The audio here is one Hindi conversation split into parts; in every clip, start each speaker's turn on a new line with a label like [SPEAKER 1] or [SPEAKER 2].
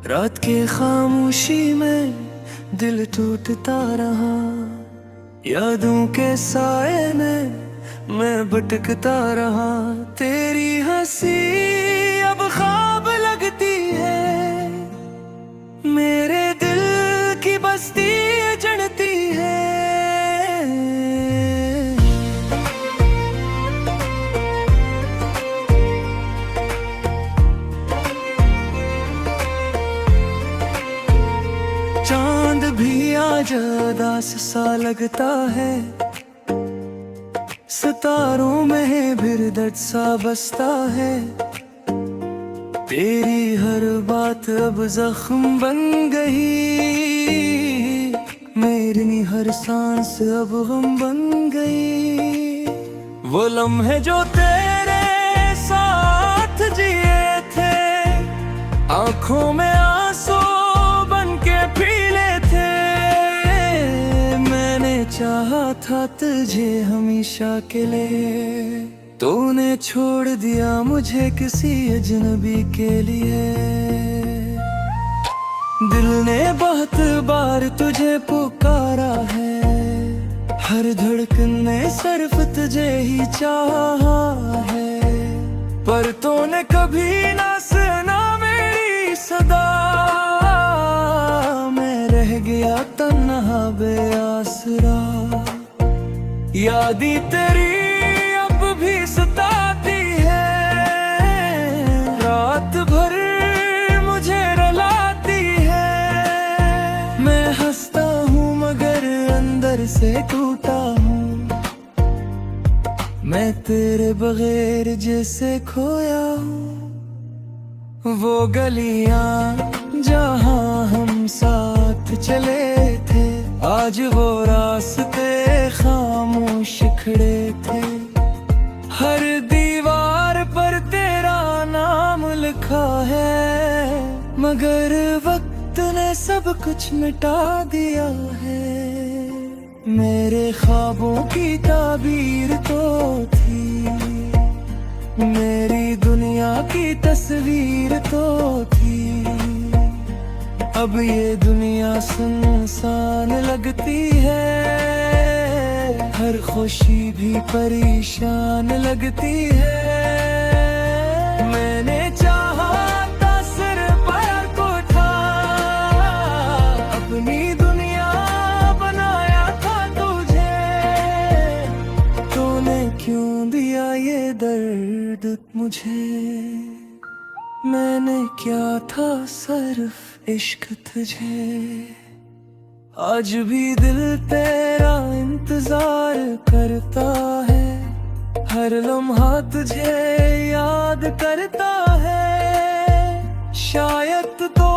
[SPEAKER 1] रात के खामोशी में दिल टूटता रहा, यादों के साए में मैं भटकता रहा। तेरी हंसी अब ख्वाब लगती है, मेरे दिल की बस्ती जड़ती है। चांद भी आज उदास सा लगता है, सितारों में भी दर्द सा बसता है। तेरी हर बात अब जख्म बन गई, मेरी हर सांस अब गम बन गई। वो लम्हे जो तेरे साथ जिए थे, आंखों में आंसू बन के पीले थे। मैंने चाहा था तुझे हमेशा के लिए, तूने छोड़ दिया मुझे किसी अजनबी के लिए। दिल ने बहुत बार तुझे पुकारा है, हर धड़कन ने सिर्फ तुझे ही चाहा है। पर तूने कभी ना सुना मेरी सदा, मैं रह गया तन्हा बेआसरा। यादी तेरी अब भी सताती है, रात भर मुझे रुलाती है। मैं हंसता हूँ मगर अंदर से टूटा हूँ, मैं तेरे बगैर जैसे खोया हूँ। वो गलियां जहाँ हम साथ चले थे, आज वो रास्ते खामोश खड़े थे। हर दीवार पर तेरा नाम लिखा है, मगर वक्त ने सब कुछ मिटा दिया है। मेरे ख्वाबों की ताबीर तो थी, मेरी दुनिया की तस्वीर तो थी। अब ये दुनिया सुनसान लगती है, हर खुशी भी परेशान लगती है। मैंने चाहा था सिर पर को था, अपनी दुनिया बनाया था तुझे। तूने क्यों दिया ये दर्द मुझे, मैंने क्या था सिर्फ इश्क तुझे। आज भी दिल तेरा इंतजार करता है, हर लम्हा तुझे याद करता है। शायद तो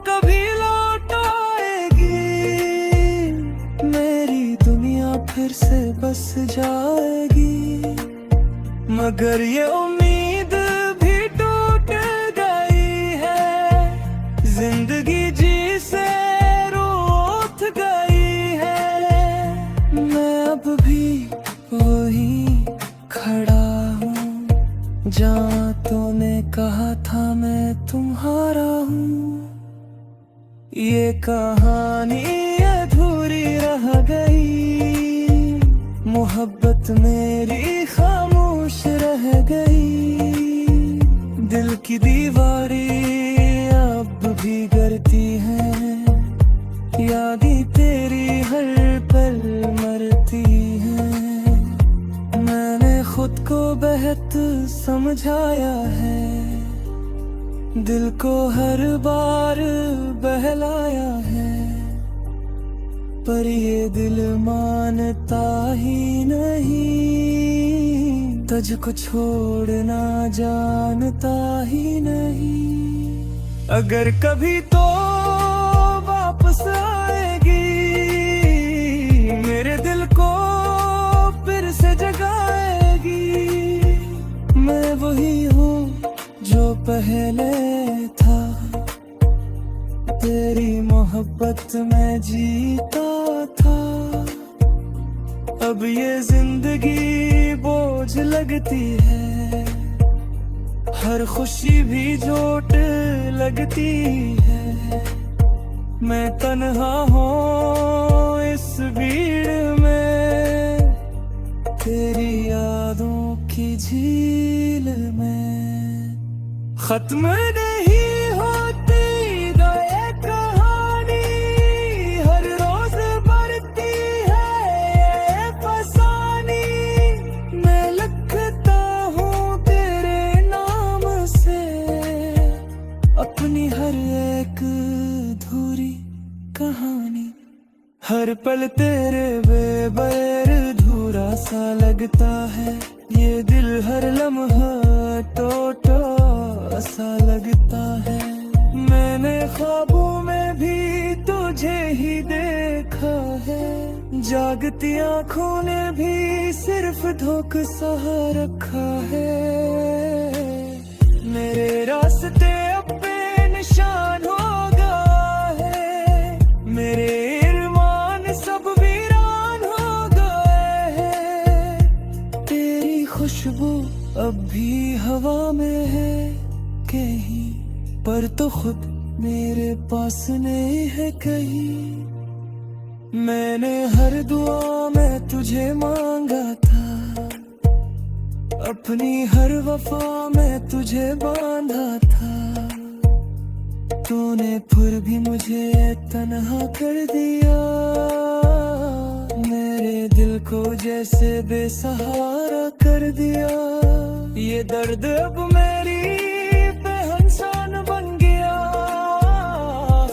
[SPEAKER 1] कभी लौट आएगी, मेरी दुनिया फिर से बस जाएगी। मगर ये उम्मीद भी टूट गई है, जिंदगी जी से रूठ गई है। मैं अब भी वही खड़ा हूँ, जहाँ तूने कहा था मैं तुम्हारा हूँ। ये कहानी अधूरी रह गई, मोहब्बत मेरी खामोश रह गई। दिल की दीवारें अब भी गिरती हैं, यादें तेरी हर पल मरती हैं। मैंने खुद को बेहद समझाया है, दिल को हर बार बहलाया है। पर ये दिल मानता ही नहीं, तुझको छोड़ना जानता ही नहीं। अगर कभी तो वापस आएगी, मेरे दिल को फिर से जगाएगी। मैं वही हूँ जो पहले था, तेरी मोहब्बत में जीता था। अब ये जिंदगी बोझ लगती है, हर खुशी भी चोट लगती है। मैं तन्हा हूँ इस भीड़ में, तेरी यादों की झील में। खत्म नहीं होती ये कहानी, हर रोज बढ़ती है ये फसानी। मैं लिखता हूँ तेरे नाम से अपनी हर एक अधूरी कहानी। हर पल तेरे बेबैर अधूरा सा लगता है, ये दिल हर लम्हा टूटा सा लगता है। मैंने ख्वाबों में भी तुझे ही देखा है, जागती आँखों ने भी सिर्फ धोखा सा रखा है। मेरे रास्ते अब बेनिशान हो गए हैं, मेरे इरमान सब वीरान हो गए हैं। तेरी खुशबू अब भी हवा में है कहीं, पर तो खुद मेरे पास नहीं है कहीं। मैंने हर दुआ में तुझे मांगा था, अपनी हर वफा में तुझे बांधा था। तूने फिर भी मुझे तन्हा कर दिया, मेरे दिल को जैसे बेसहारा कर दिया। ये दर्द अब मेरी बेहसान बन गया,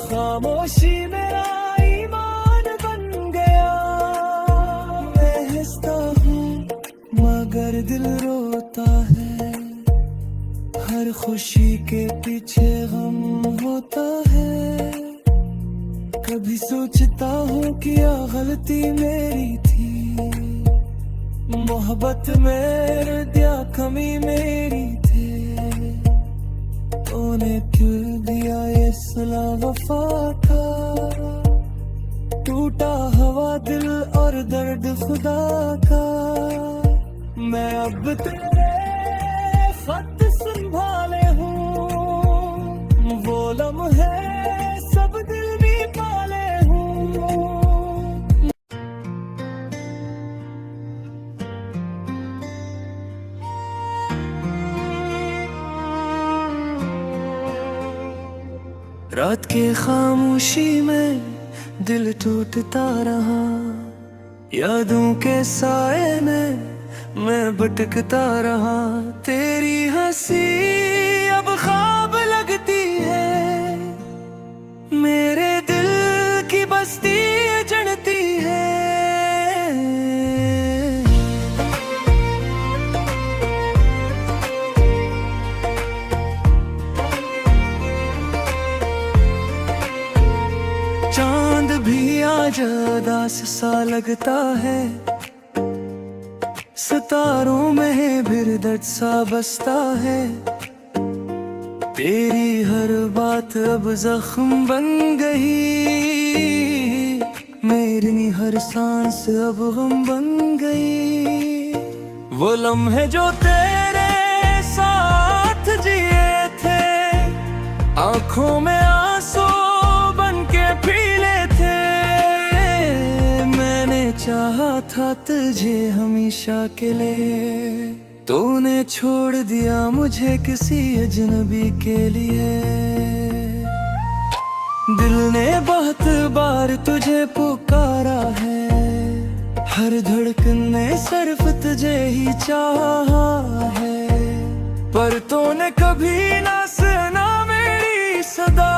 [SPEAKER 1] खामोशी मेरा ईमान बन गया। मैं हंसता हूँ मगर दिल रोता है, हर खुशी के पीछे गम होता है। कभी सोचता हूँ क्या गलती मेरी थी, मोहब्बत में क्या कमी मेरी थी। तूने क्यों दिया ये सिला वफा का, टूटा हवा दिल और दर्द खुदा का। मैं अब तेरे खत संभाले हूँ, वो लम्हे सब दिल भी पाले हूँ। रात के खामोशी में दिल टूटता रहा, यादों के साए में मैं भटकता रहा। तेरी हंसी अब ख्वाब लगती है, मेरे दिल की बस्ती जड़ती है। चांद भी आज उदास सा लगता है, सितारों में भी दर्द सा बसता है। तेरी हर बात अब जख्म बन गई, मेरी हर सांस अब गम बन गई। वो लम्हे जो तेरे साथ जिए थे, आंखों में आंसू बन के पीले थे। मैंने चाहा था तुझे हमेशा के लिए, तूने छोड़ दिया मुझे किसी अजनबी के लिए। दिल ने बहुत बार तुझे पुकारा है, हर धड़कन ने सिर्फ तुझे ही चाहा है। पर तूने कभी ना सुना मेरी सदा,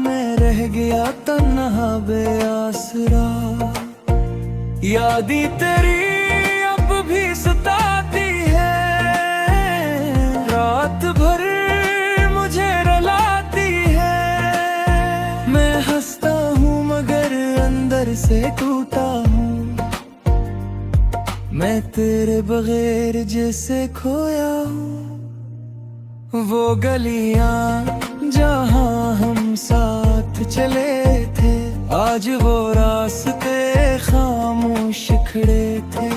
[SPEAKER 1] मैं रह गया तन्हा बेआसरा। यादी तेरी अब भी सताती है, रात भर मुझे रुलाती है। मैं हंसता हूँ मगर अंदर से टूटा हूँ, मैं तेरे बगैर जैसे खोया हूँ। वो गलियां जहाँ हम साथ चले थे, आज वो रास्ते खामोश खड़े थे।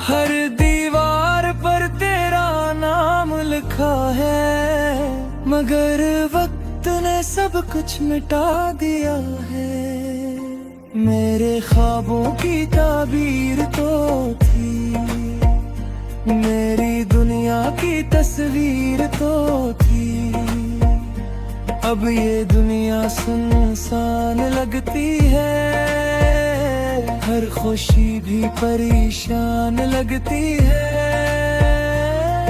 [SPEAKER 1] हर दीवार पर तेरा नाम लिखा है, मगर वक्त सब कुछ मिटा दिया है। मेरे ख्वाबों की ताबीर तो थी, मेरी दुनिया की तस्वीर तो थी। अब ये दुनिया सुनसान लगती है, हर खुशी भी परेशान लगती है।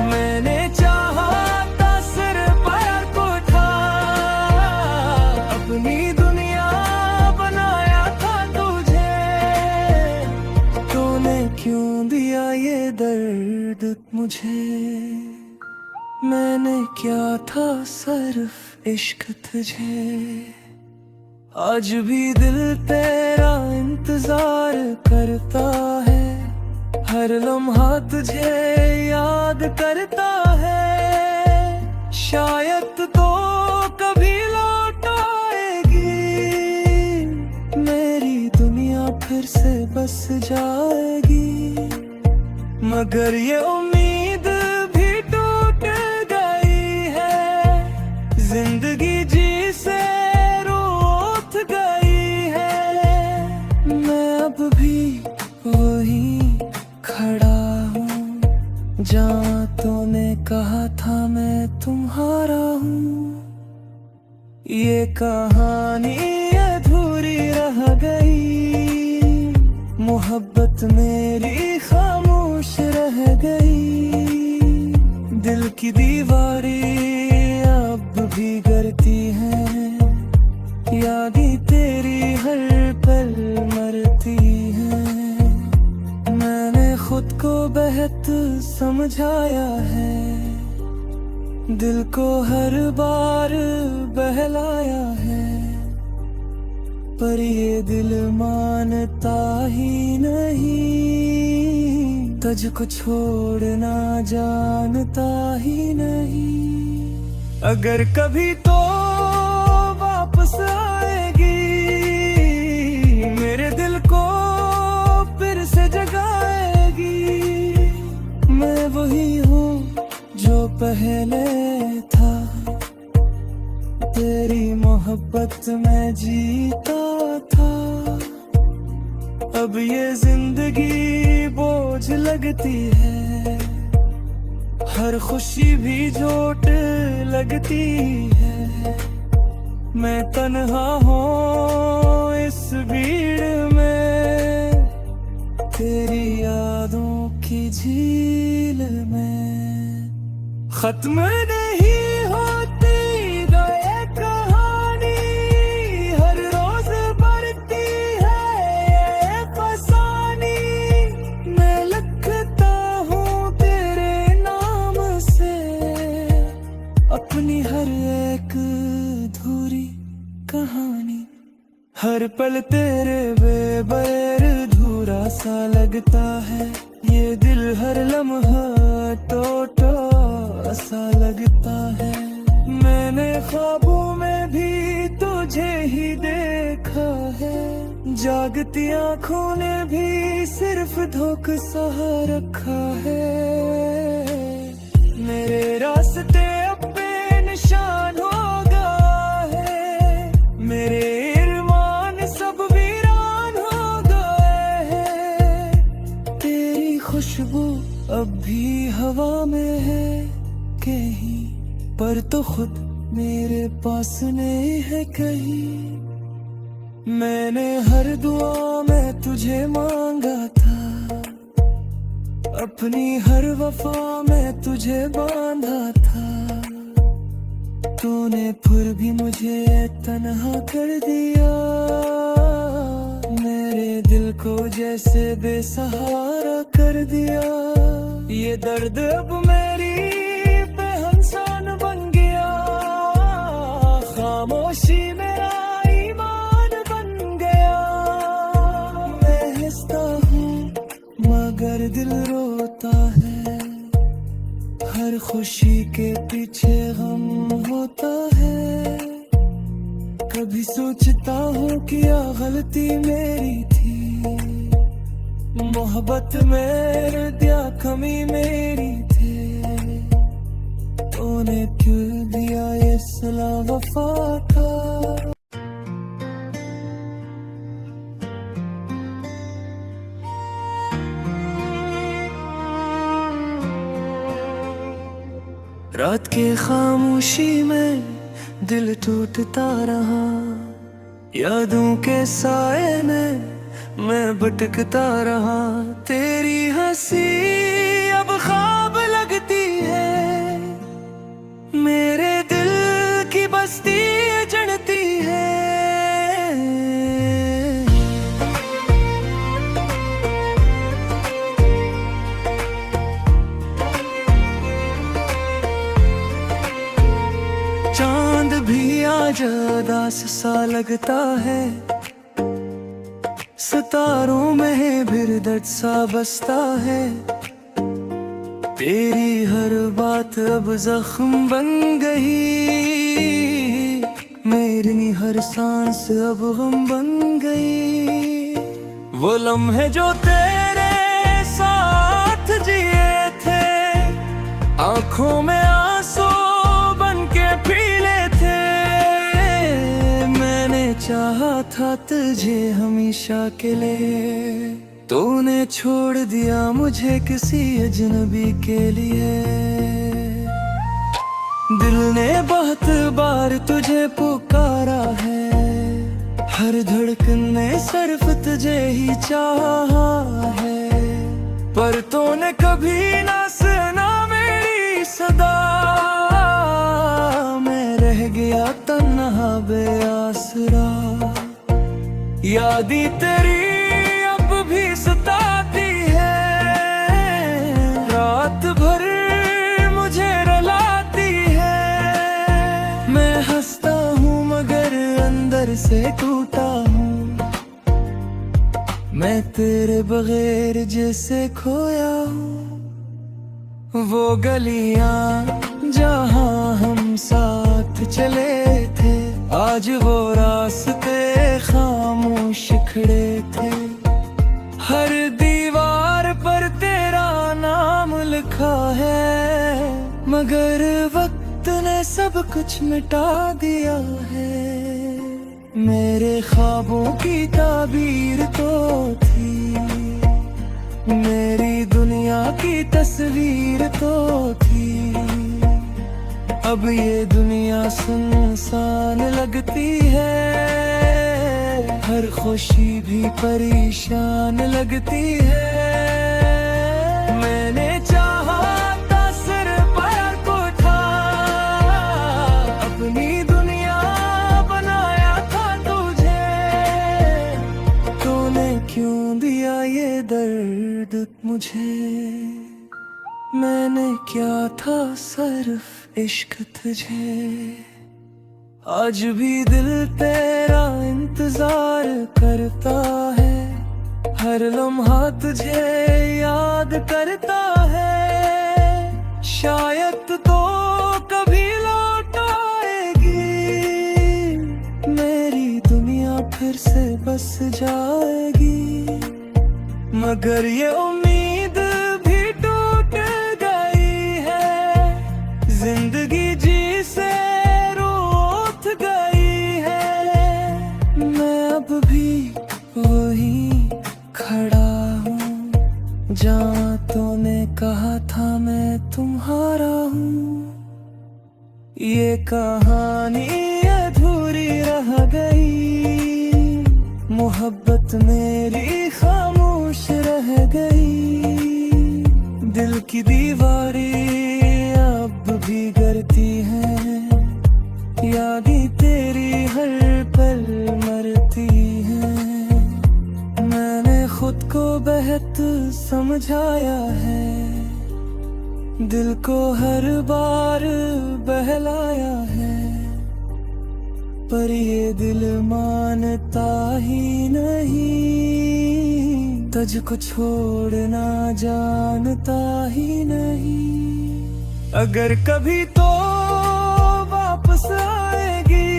[SPEAKER 1] मैंने चाहा था सिर पर को था, अपनी दुनिया बनाया था तुझे। तूने क्यों दिया ये दर्द मुझे, मैंने क्या था सिर्फ इश्क तुझे। आज भी दिल तेरा इंतजार करता है, हर लम्हा तुझे याद करता है। शायद तो कभी लौट आएगी, मेरी दुनिया फिर से बस जाएगी। मगर ये उम्मीद भी टूट गई है, जिंदगी जी से रूठ गई है। मैं अब भी वही खड़ा हूँ, जहाँ तूने कहा था मैं तुम्हारा हूँ। ये कहानी अधूरी रह गई, मोहब्बत मेरी खामोश रह गई। दिल की दीवारें अब भी गिरती हैं, यादें तेरी हर पल मरती हैं। मैंने खुद को बेहद समझाया है, दिल को हर बार बहलाया है। पर ये दिल मानता ही नहीं, तुझको छोड़ना जानता ही नहीं। अगर कभी तो वापस आएगी, मेरे दिल को फिर से जगाएगी। मैं वही हूँ जो पहले था, तेरी मोहब्बत में जीता था। अब ये जिंदगी बोझ लगती है, हर खुशी भी चोट लगती है। मैं तन्हा हूँ इस भीड़ में, तेरी यादों की झील में। खत्म नहीं होती ये कहानी, हर रोज बढ़ती है ये फसानी। मैं लिखता हूँ तेरे नाम से अपनी हर एक अधूरी कहानी। हर पल तेरे बेबैर अधूरा सा लगता है, ये दिल हर लम्हा टूटा सा लगता है। मैंने ख्वाबों में भी तुझे ही देखा है, जागती आँखों ने भी सिर्फ धोखा सा रखा है। मेरे रास्ते अब बेनिशान हो गए हैं, मेरे इरमान सब वीरान हो गए हैं। तेरी खुशबू अब भी हवा में है कहीं, पर तो खुद मेरे पास नहीं है कहीं। मैंने हर दुआ में तुझे मांगा था, अपनी हर वफा में तुझे बांधा था। तूने फिर भी मुझे तन्हा कर दिया, मेरे दिल को जैसे बेसहारा कर दिया। ये दर्द अब मेरी बेहंसान बन गया, खामोशी मेरा ईमान बन गया। मैं हंसता हूँ मगर दिल रोता है, हर खुशी के पीछे गम होता है। कभी सोचता हूँ क्या गलती मेरी थी, मोहब्बत में क्या कमी मेरी थी। तूने क्यों दिया ये सिला वफा था। रात के खामोशी में दिल टूटता रहा, यादों के साए में मैं भटकता रहा। तेरी हंसी अब ख्वाब लगती है, मेरे दिल की बस्ती जड़ती है। चांद भी आज उदास सा लगता है, सितारों में भी दर्द सा बसता है। तेरी हर बात अब जख्म बन गई, मेरी हर सांस अब गम बन गई। वो लम्हे जो तेरे साथ जिए थे, आंखों में आंसू बन के पीले थे। मैंने चाहा था तुझे हमेशा के लिए, तूने छोड़ दिया मुझे किसी अजनबी के लिए। दिल ने बहुत बार तुझे पुकारा है, हर धड़कन ने सिर्फ तुझे ही चाहा है। पर तूने कभी ना सुना मेरी सदा, मैं रह गया तन्हा बेआसरा। यादें तेरी अब भी सताती है, रात भर मुझे रुलाती है। मैं हंसता हूँ मगर अंदर से टूटा हूँ, मैं तेरे बगैर जैसे खोया हूँ। वो गलियां जहाँ हम साथ चले थे, आज वो रास्ते खामोश खड़े थे। हर दीवार पर तेरा नाम लिखा है, मगर वक्त ने सब कुछ मिटा दिया है। मेरे ख्वाबों की ताबीर तो थी, मेरी दुनिया की तस्वीर तो थी। अब ये दुनिया सुनसान लगती है, हर खुशी भी परेशान लगती है। मैंने चाहा था सिर पर को था, अपनी दुनिया बनाया था तुझे। तूने क्यों दिया ये दर्द मुझे, मैंने क्या था सिर्फ इश्क तुझे। आज भी दिल तेरा इंतजार करता है, हर लम्हा तुझे याद करता है। शायद तो कभी लौट आएगी, मेरी दुनिया फिर से बस जाएगी। मगर ये उम्मीद भी टूट गई है, जिंदगी जी से रूठ गई है। मैं अब भी वही खड़ा हूँ, जहाँ तूने कहा था मैं तुम्हारा हूँ। ये कहानी अधूरी रह गई, मोहब्बत मेरी खामोश रह गई। दिल की दीवारें अब भी गिरती हैं, यादें तेरी हर पल मरती हैं। मैंने खुद को बेहद समझाया है, दिल को हर बार बहलाया है। पर ये दिल मानता ही नहीं, तुझको छोड़ना जानता ही नहीं। अगर कभी तो वापस आएगी,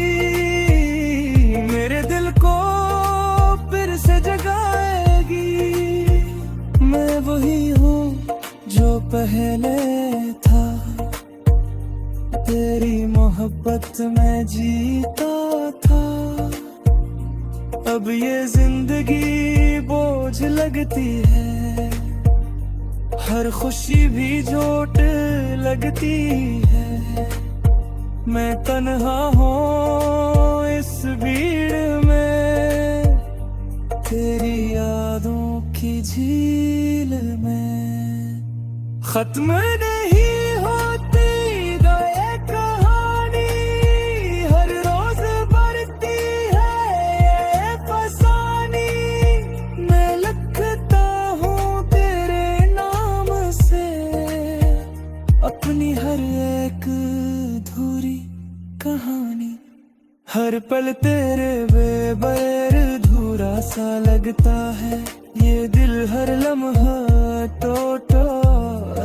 [SPEAKER 1] मेरे दिल को फिर से जगाएगी। मैं वही हूँ जो पहले था, तेरी मोहब्बत में जीता था, अब ये जिंदगी बोझ लगती है, हर खुशी भी चोट लगती है। मैं तन्हा हूँ इस भीड़ में, तेरी यादों की झील में। खत्म नहीं होती ये कहानी, हर रोज बढ़ती है ये फसानी। मैं लिखता हूँ तेरे नाम से अपनी हर एक अधूरी कहानी, हर पल तेरे बेबैर अधूरा सा लगता है। ये दिल हर लम्हा टूटा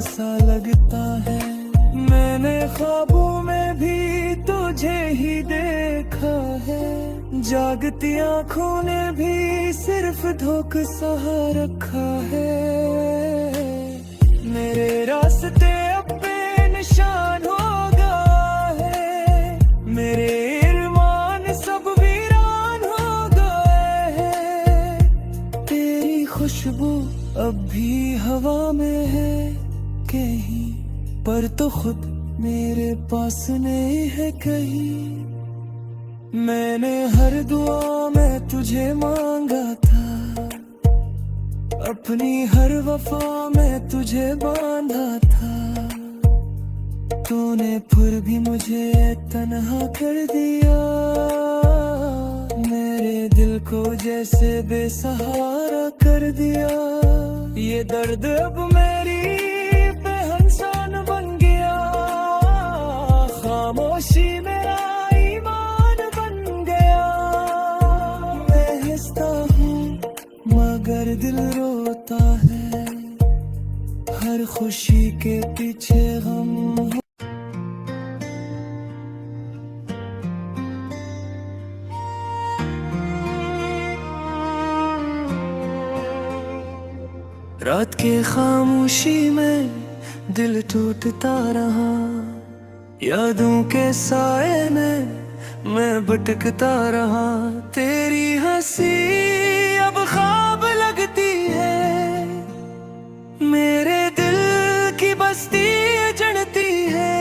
[SPEAKER 1] सा लगता है। मैंने ख्वाबों में भी तुझे ही देखा है, जागती आँखों ने भी सिर्फ धोखा सा रखा है। मेरे रास्ते अब बेनिशान हो गए हैं, मेरे इरमान सब वीरान हो गए हैं। तेरी खुशबू अब भी हवा में है कहीं, पर तो खुद मेरे पास नहीं है कहीं। मैंने हर दुआ में तुझे मांगा था, अपनी हर वफा में तुझे बांधा था। तूने फिर भी मुझे तन्हा कर दिया, मेरे दिल को जैसे बेसहारा कर दिया। ये दर्द अब मेरी बेहंसान बन गया, खामोशी मेरा ईमान बन गया। मैं हंसता हूँ मगर दिल रोता है, हर खुशी के पीछे गम। रात के खामोशी में दिल टूटता रहा, यादों के साए में मैं भटकता रहा। तेरी हंसी अब ख्वाब लगती है, मेरे दिल की बस्ती जड़ती है।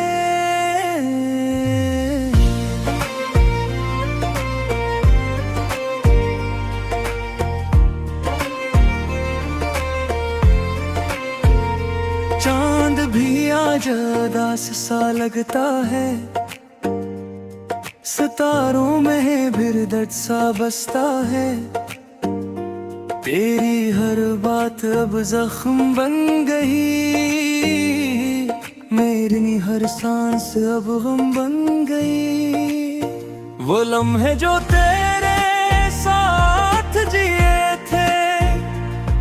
[SPEAKER 1] चांद भी आज उदास सा लगता है, सितारों में भी दर्द सा बसता है। तेरी हर बात अब जख्म बन गई, मेरी हर सांस अब गम बन गई। वो लम्हे जो तेरे साथ जिए थे,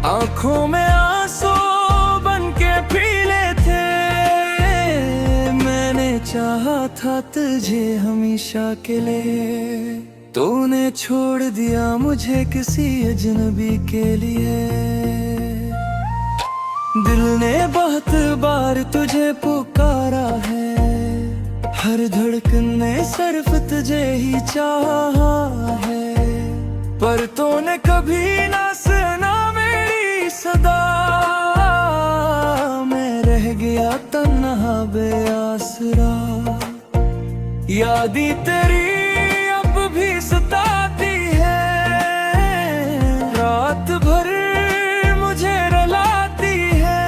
[SPEAKER 1] आंखों में आंसू बन के पीले थे। मैंने चाहा था तुझे हमेशा के लिए, तूने छोड़ दिया मुझे किसी अजनबी के लिए। दिल ने बहुत बार तुझे पुकारा है, हर धड़कन ने सिर्फ तुझे ही चाहा है। पर तूने कभी ना सुना मेरी सदा, मैं रह गया तन्हा बेआसरा। यादें तेरी अब भी सताती है, रात भर मुझे रुलाती है।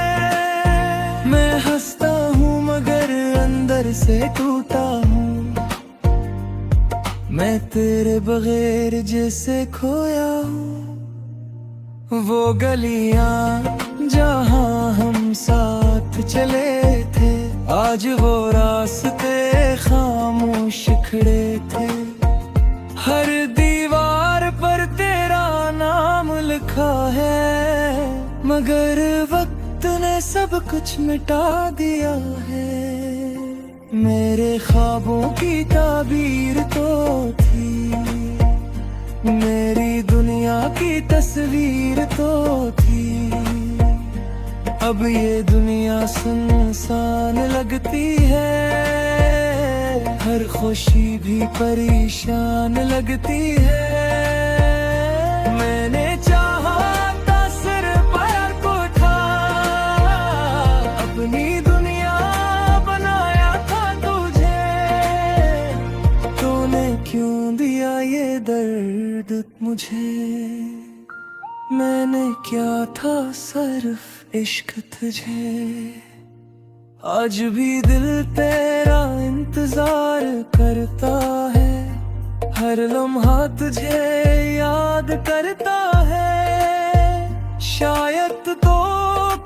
[SPEAKER 1] मैं हंसता हूँ मगर अंदर से टूटा हूँ, मैं तेरे बगैर जैसे खोया हूँ। वो गलियां जहाँ हम साथ चले थे, आज वो रास्ते खामोश खड़े थे। हर दीवार पर तेरा नाम लिखा है, मगर वक्त ने सब कुछ मिटा दिया है। मेरे ख्वाबों की ताबीर तो थी, मेरी दुनिया की तस्वीर तो थी। अब ये दुनिया सुनसान लगती है, हर खुशी भी परेशान लगती है। मैंने चाहा था सिर पर को था, अपनी दुनिया बनाया था तुझे, तूने क्यों दिया ये दर्द मुझे। मैंने क्या था सिर्फ इश्क तुझे। आज भी दिल तेरा इंतजार करता है, हर लम्हा तुझे याद करता है। शायद तो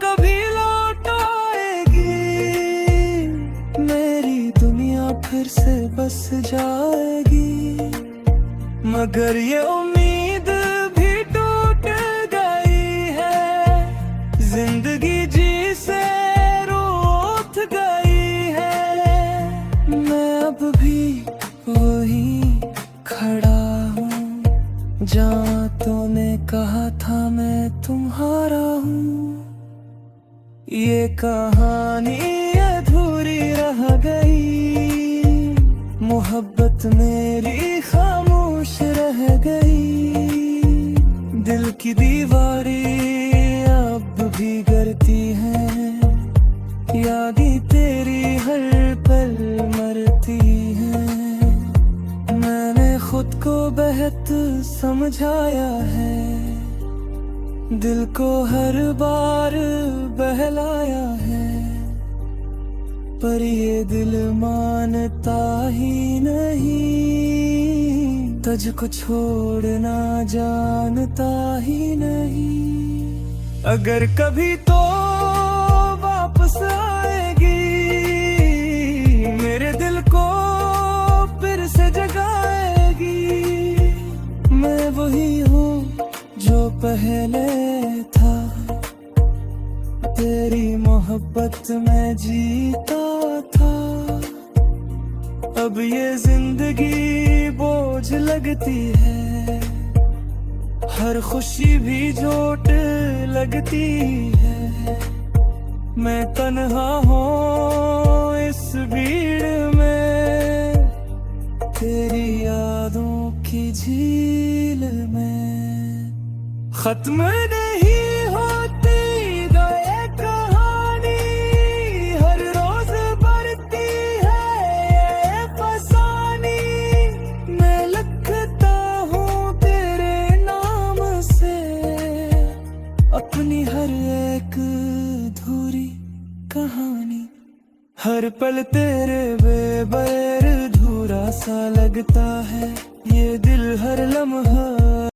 [SPEAKER 1] कभी लौट आएगी, मेरी दुनिया फिर से बस जाएगी, मगर ये उम्मीद भी टूट गई है। जिंदगी जी से गई है, मैं अब भी वही खड़ा हूँ, जहाँ तूने कहा था मैं तुम्हारा हूँ। ये कहानी अधूरी रह गई, मोहब्बत मेरी खामोश रह गई। दिल की दीवारें अब भी गिरती हैं, यादें तेरी हर पल मरती हैं। मैंने खुद को बेहद समझाया है, दिल को हर बार बहलाया है, पर ये दिल मानता ही नहीं, तुझको छोड़ना जानता ही नहीं। अगर कभी तो वापस आएगी, मेरे दिल को फिर से जगाएगी। मैं वही हूँ जो पहले था, तेरी मोहब्बत में जीता था। अब ये जिंदगी बोझ लगती है, हर खुशी भी चोट लगती है। मैं तन्हा हूँ इस भीड़ में, तेरी यादों की झील में। खत्म नहीं होती ये कहानी, हर रोज बढ़ती है ये फसानी। मैं लिखता हूँ तेरे नाम से अपनी हर एक अधूरी कहानी। हर पल तेरे बेबैर अधूरा सा लगता है, ये दिल हर लम्हा